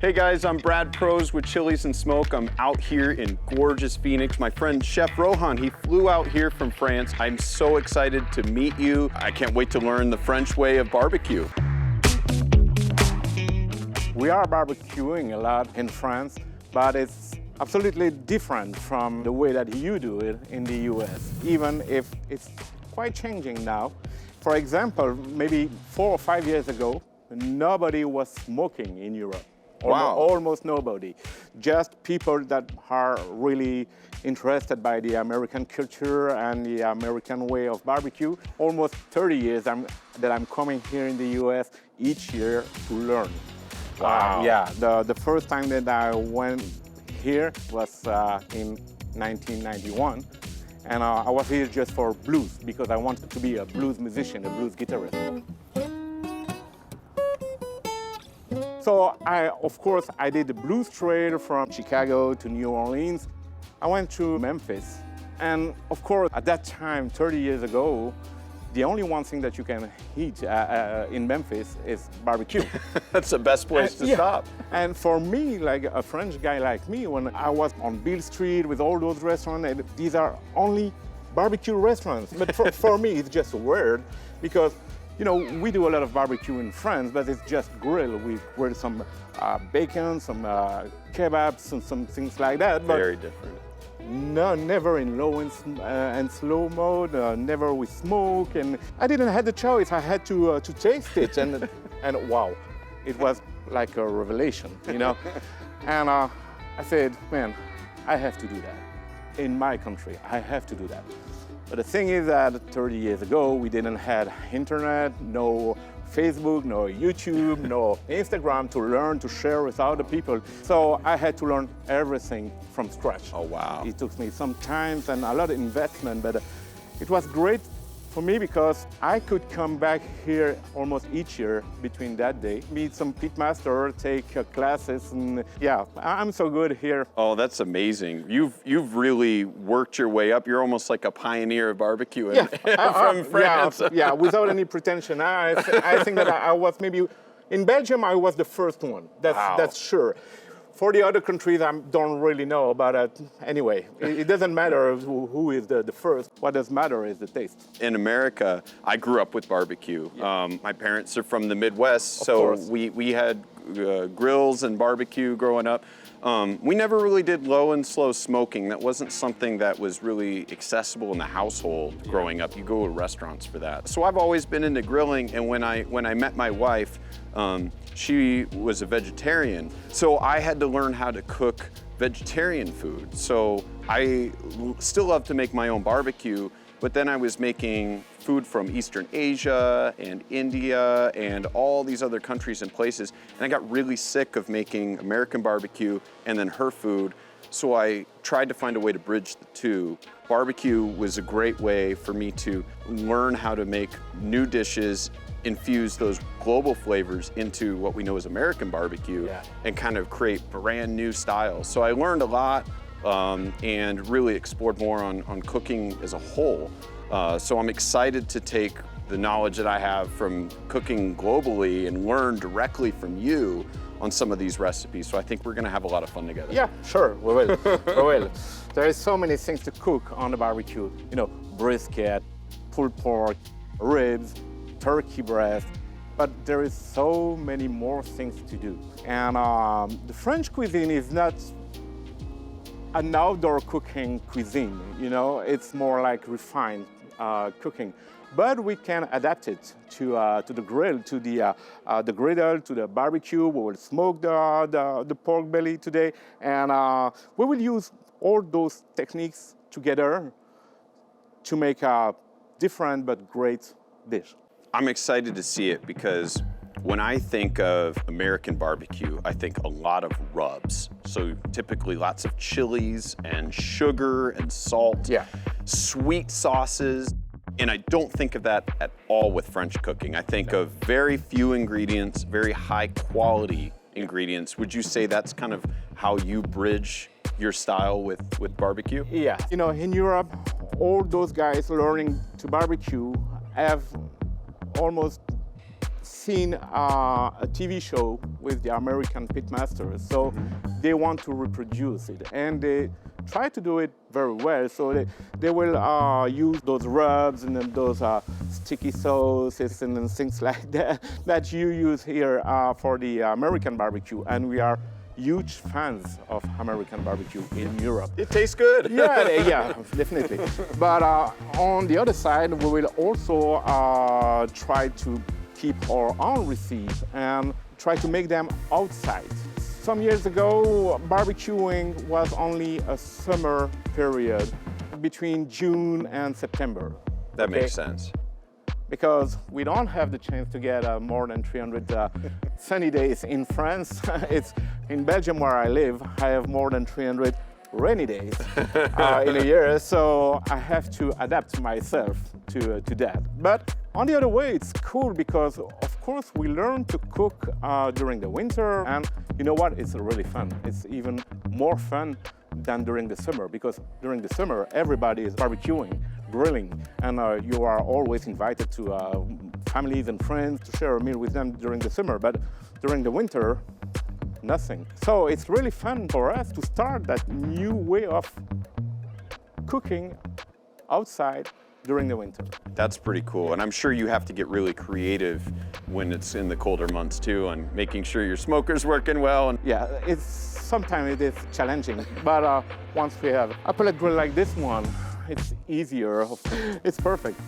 Hey guys, I'm Brad Prose with Chili's and Smoke. I'm out here in gorgeous Phoenix. My friend Chef Rohan, he flew out here from France. I'm so excited to meet you. I can't wait to learn the French way of barbecue. We are barbecuing a lot in France, but it's absolutely different from the way that you do it in the US, even if it's quite changing now. For example, maybe 4 or 5 years ago, nobody was smoking in Europe. Wow. Almost nobody. Just people that are really interested by the American culture and the American way of barbecue. Almost 30 years that I'm coming here in the US each year to learn. Wow. The first time that I went here was in 1991. And I was here just for blues because I wanted to be a blues musician, a blues guitarist. So of course, I did the blues trail from Chicago to New Orleans. I went to Memphis. And of course, at that time, 30 years ago, the only one thing that you can eat in Memphis is barbecue. That's the best place to stop. And for me, like a French guy like me, when I was on Beale Street with all those restaurants, these are only barbecue restaurants. But for me, it's just weird because you know, we do a lot of barbecue in France, but it's just grill. We grill some bacon, some kebabs, and some things like that. But very different. No, never in low and slow mode, never with smoke. And I didn't have the choice. I had to taste it. And wow, it was like a revelation, you know? And I said, man, I have to do that. In my country, I have to do that. But the thing is that 30 years ago, we didn't have internet, no Facebook, no YouTube, no Instagram to learn, to share with other people. So I had to learn everything from scratch. Oh, wow. It took me some time and a lot of investment, but it was great for me because I could come back here almost each year between that day, meet some pitmaster, take classes, and yeah, I'm so good here. Oh, that's amazing. You've really worked your way up. You're almost like a pioneer of barbecue from France. Yeah, without any pretension. I think that I was maybe, in Belgium, I was the first one. That's sure. For the other countries, I don't really know about it. Anyway, it doesn't matter who is the first. What does matter is the taste. In America, I grew up with barbecue. Yeah. My parents are from the Midwest, so we had grills and barbecue growing up. We never really did low and slow smoking. That wasn't something that was really accessible in the household growing up. You go to restaurants for that. So I've always been into grilling, and when I met my wife, she was a vegetarian, so I had to learn how to cook vegetarian food. So I still love to make my own barbecue, but then I was making food from Eastern Asia and India and all these other countries and places, and I got really sick of making American barbecue and then her food, so I tried to find a way to bridge the two. Barbecue was a great way for me to learn how to make new dishes, infuse those global flavors into what we know as American barbecue, and kind of create brand new styles. So I learned a lot and really explored more on cooking as a whole. So I'm excited to take the knowledge that I have from cooking globally and learn directly from you on some of these recipes. So I think we're gonna have a lot of fun together. Yeah, sure, we will. We will. There is so many things to cook on the barbecue. You know, brisket, pulled pork, ribs, turkey breast, but there is so many more things to do. And the French cuisine is not an outdoor cooking cuisine, you know, it's more like refined cooking. But we can adapt it to the grill, to the griddle, to the barbecue. We will smoke the pork belly today, and we will use all those techniques together to make a different but great dish. I'm excited to see it because when I think of American barbecue, I think a lot of rubs. So typically lots of chilies and sugar and salt, sweet sauces. And I don't think of that at all with French cooking. I think of very few ingredients, very high quality ingredients. Would you say that's kind of how you bridge your style with barbecue? Yeah, you know, in Europe, all those guys learning to barbecue have almost seen a TV show with the American pitmasters, so they want to reproduce it, and they try to do it very well. So they will use those rubs and then those sticky sauces and then things like that that you use here for the American barbecue, and we are huge fans of American barbecue in Europe. It tastes good. Yeah, definitely. But on the other side, we will also try to keep our own recipes and try to make them outside. Some years ago, barbecuing was only a summer period between June and September. That makes sense. Because we don't have the chance to get more than 300 sunny days in France. It's in Belgium where I live, I have more than 300 rainy days in a year, so I have to adapt myself to that. But on the other way, it's cool because, of course, we learn to cook during the winter, and you know what? It's really fun. It's even more fun than during the summer, because during the summer, everybody is barbecuing, grilling, and you are always invited to families and friends to share a meal with them during the summer. But during the winter, nothing. So it's really fun for us to start that new way of cooking outside during the winter. That's pretty cool. And I'm sure you have to get really creative when it's in the colder months too, and making sure your smoker's working well. And yeah, sometimes it is challenging, but once we have a pellet grill like this one, it's easier. It's perfect.